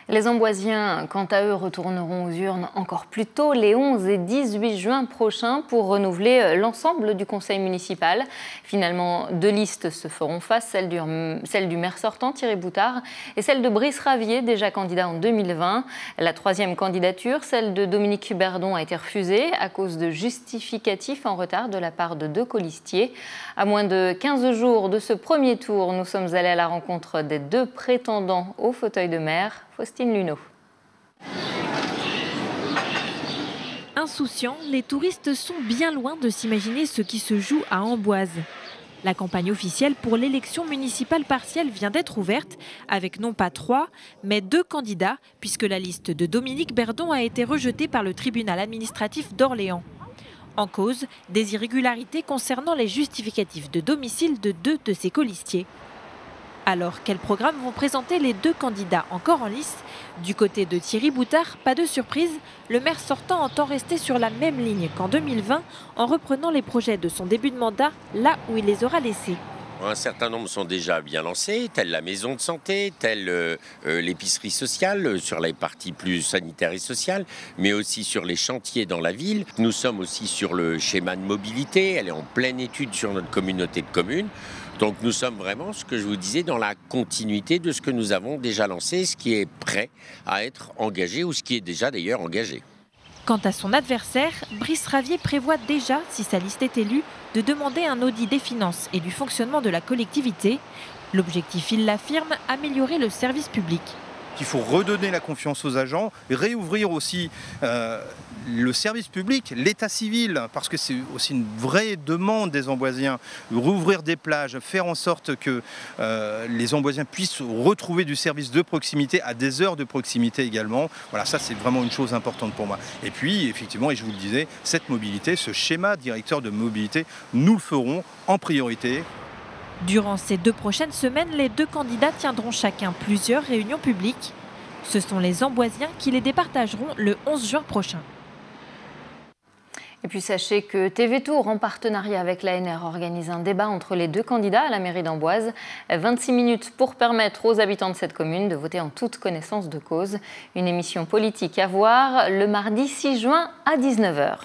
Les Amboisiens, quant à eux, retourneront aux urnes encore plus tôt, les 11 et 18 juin prochains, pour renouveler l'ensemble du conseil municipal. Finalement, deux listes se feront face, celle du maire sortant, Thierry Boutard, et celle de Brice Ravier, déjà candidat en 2020. La troisième candidature, celle de Dominique Berdon, a été refusée à cause de justificatifs en retard de la part de deux colistiers. À moins de 15 jours de ce premier tour, nous sommes allés à la rencontre des deux prétendants au fauteuil de maire. Faustine Luneau. Insouciants, les touristes sont bien loin de s'imaginer ce qui se joue à Amboise. La campagne officielle pour l'élection municipale partielle vient d'être ouverte avec non pas 3, mais 2 candidats, puisque la liste de Dominique Berdon a été rejetée par le tribunal administratif d'Orléans. En cause, des irrégularités concernant les justificatifs de domicile de 2 de ses colistiers. Alors, quel programme vont présenter les 2 candidats encore en lice? Du côté de Thierry Boutard, pas de surprise, le maire sortant entend rester sur la même ligne qu'en 2020 en reprenant les projets de son début de mandat là où il les aura laissés. Un certain nombre sont déjà bien lancés, telle la maison de santé, telle l'épicerie sociale, sur les parties plus sanitaires et sociales, mais aussi sur les chantiers dans la ville. Nous sommes aussi sur le schéma de mobilité, elle est en pleine étude sur notre communauté de communes. Donc nous sommes vraiment, ce que je vous disais, dans la continuité de ce que nous avons déjà lancé, ce qui est prêt à être engagé ou ce qui est déjà d'ailleurs engagé. Quant à son adversaire, Brice Ravier prévoit déjà, si sa liste est élue, de demander un audit des finances et du fonctionnement de la collectivité. L'objectif, il l'affirme, améliorer le service public. Il faut redonner la confiance aux agents, réouvrir aussi le service public, l'état civil, parce que c'est aussi une vraie demande des Amboisiens, rouvrir des plages, faire en sorte que les Amboisiens puissent retrouver du service de proximité à des heures de proximité également. Voilà, ça c'est vraiment une chose importante pour moi. Et puis effectivement, et je vous le disais, cette mobilité, ce schéma directeur de mobilité, nous le ferons en priorité. Durant ces 2 prochaines semaines, les 2 candidats tiendront chacun plusieurs réunions publiques. Ce sont les Amboisiens qui les départageront le 11 juin prochain. Et puis sachez que TV Tour, en partenariat avec l'ANR, organise un débat entre les 2 candidats à la mairie d'Amboise. 26 minutes pour permettre aux habitants de cette commune de voter en toute connaissance de cause. Une émission politique à voir le mardi 6 juin à 19 h.